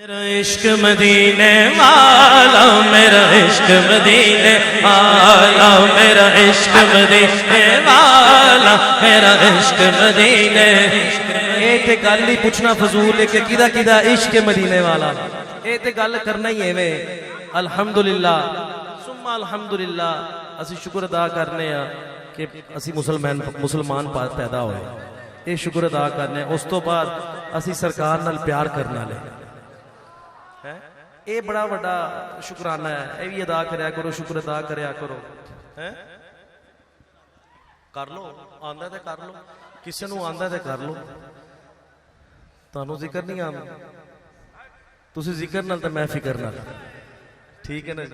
मेरा इश्क मदीने वाला, मेरा इश्क मदीने वाला, मेरा इश्क मदीने वाला, मेरा इश्क मदीने। ये ते गल ही पूछना फजूल है कि किदा किदा इश्क मदीने वाला, ये ते गल करना ही है। अल्हम्दुलिल्लाह सुम्मा अल्हम्दुलिल्लाह, असी शुक्र अदा करने कि असी मुसलमान पैदा होए, ये शुक्र अदा करने। उस तो बाद असी सरकार नाल प्यार करना ले, ये बड़ा बड़ा शुकराना है। ये भी अदा करया करो, शुक्र अदा करया करो। है कर लो, आंदा ते कर लो, किसी नूं आंदा ते कर लो। तुहानूं जिक्र नहीं आंदा, तुसीं जिक्र नाल ते मैं फिकर नाल, ठीक है ना।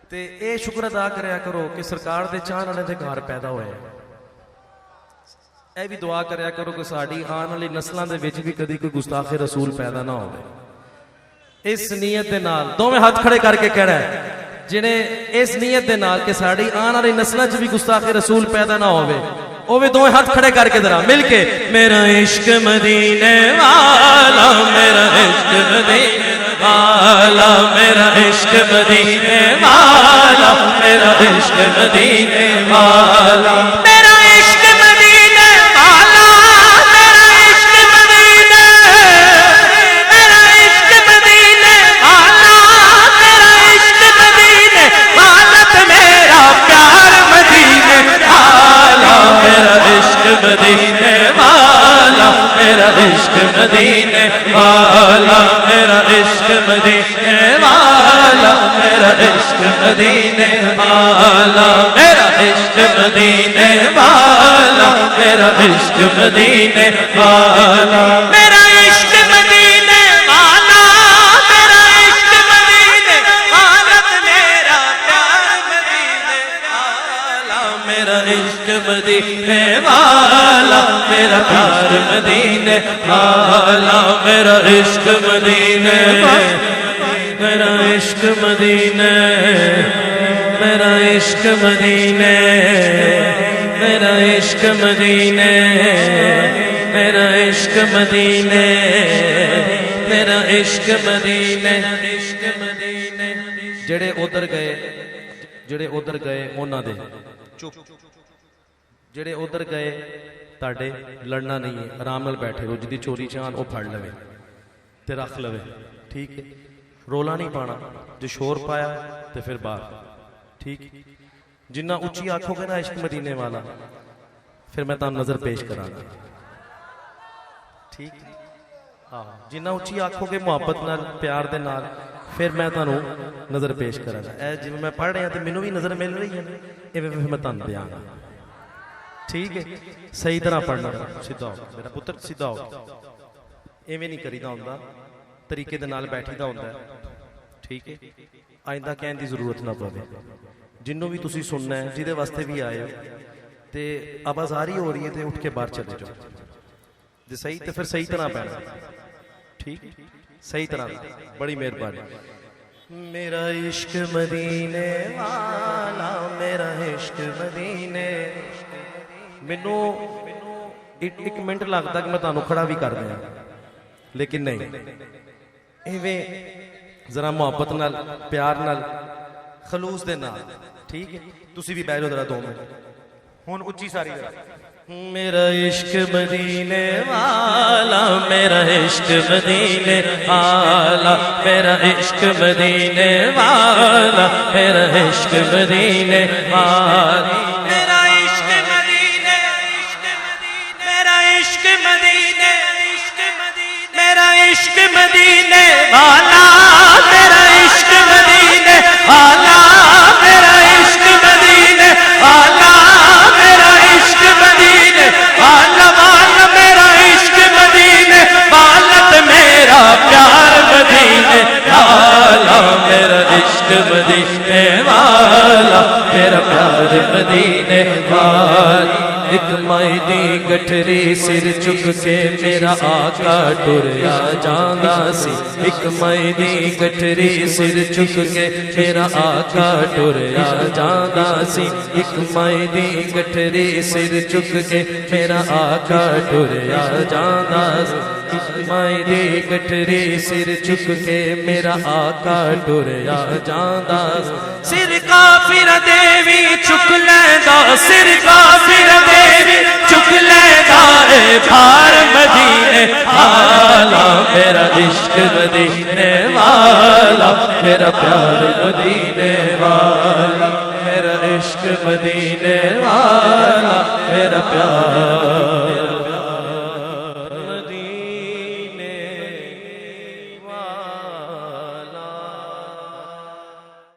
ते ये शुक्र अदा करया करो कि सरकार दे चाहण वाले दे घर पैदा होए। ये भी दुआ करया करो कि साडी आने वाली नस्लों दे विच भी कदी कोई गुस्ताखे रसूल पैदा ना होवे। इस नीयत दे नाल दोवें हाथ खड़े करके कह रहा है, जिन्हें इस नीयत दे नाल कि साड़ी आने वाली नस्लों च भी गुस्ताखे रसूल पैदा ना होवे, वो भी दोवें हाथ खड़े करके जरा मिलके, मेरा इश्क मदीने वाला, मेरा इश्क मदीने वाला, मेरा इश्क मदीने वाला, मेरा इश्क मदीने वाला, मेरा इश्क मदीने वाला, मेरा इश्क मदीने, मेरा इश्क मदीने वाला, मेरा इश्क मदीने वाला, मेरा प्यार मदीने वाला, मेरा इश्क मदीने वाला, मेरा इश्क मदीने वाला, मेरा इश्क मदीने वाला, मेरा इश्क मदीने वाला, मेरा इश्क मदीने वाला, मेरा इश्क मदीने वाला, मेरा इश्क मदीने वाला, मेरा इश्क मदीने वाला, मेरा प्यार मदीने वाला, मेरा इश्क मदीने वाला, मेरा प्यार मदीने वाला, मेरा इश्क मदीने, मेरा इश्क मदीने, मेरा इश्क मदीने, मेरा इश्क मदीने, मेरा इश्क मदीने, मेरा इश्क मदीने, इश्क मदीने। जेड़े उधर गए उन्हां दे चुप, जेड़े उधर गए ताड़े लड़ना नहीं है, आराम नाल बैठे रहो। जिदी चोरी चाहन वो फड़ लवे ते रख लवे, ठीक है। रोला नहीं पाना, जो शोर पाया तो फिर बाहर, ठीक। जिन्ना उच्ची आखोगे ना इश्क मदीने वाला, फिर मैं तुहानू नजर पेश करांगा, ठीक। हाँ, जिन्ना उच्ची आखोगे मुहब्बत नाल प्यार दे नाल, फिर मैं तुहानू नजर पेश करांगा। ऐ जिवें मैं पढ़ रहा तो मैनू भी नजर मिल रही है, इवें फिर मैं तुहानू देंगा, ठीक है। सही तरह पढ़ना, सीधा हो मेरा पुत्र, सीधा हो। इवें नहीं करीदा हुंदा, तरीके दे नाल बैठीदा हुंदा है, ठीक है। आइंदा कहने की जरूरत ना पवे। जिन्हों भी तुसी सुनना है, जिहदे वास्ते भी आए हो, तो आवाजारी हो रही है तो उठ के बाहर चले जाओ। जे सही तो फिर सही तरह बैठना, ठीक, सही तरह। बड़ी मेहरबानी। मेरा इश्क मदीने वाला, मेरा इश्क मदीने। मैनू एक मिनट लगता कि मैं तुहानू खड़ा भी कर दिया, लेकिन नहीं, इवें जरा मुहब्बत नाल, प्यार नाल, खलूस दे नाल, ठीक है। तुसी भी बैठो जरा 2 मिनट, हुण उच्ची सारी जरा। मेरा इश्क मदीने वाला, मेरा इश्क मदीने वाला, मेरा इश्क मदीने वाला, मेरा इश्क मदीने वाला, मेरा इश्क मदीने, मेरा इश्क मदीने, मेरा इश्क मदीने वाला, मेरा इश्क मदीने वाला, मेरा इश्क मदीने वाला, मेरा इश्क मदीने वाला, वाला मेरा इश्क मदीने वाला, मेरा प्यार मदीने वाला, मेरा इश्क मदीने वाला, मेरा प्यार मदीने माई दी गठरी सिर चुक के मेरा आका टुरया जांदा सी। एक माई दी गठरी सिर चुक के मेरा आका टुरया जांदा सी। एक माई दी गठरी सिर चुक के मेरा आका टुरया जांदा सी। माई दी गठरी सिर चुक के मेरा आका टुरया जांदा सी। सिर काफिर देवी चुक लैंदा, सिर काफिर देवी चुक लैंदा ए भार मदीने वाला। मेरा इश्क मदीने वाला, मेरा प्यार मदीने वाला, मेरा इश्क मदीने वाला, मेरा प्यार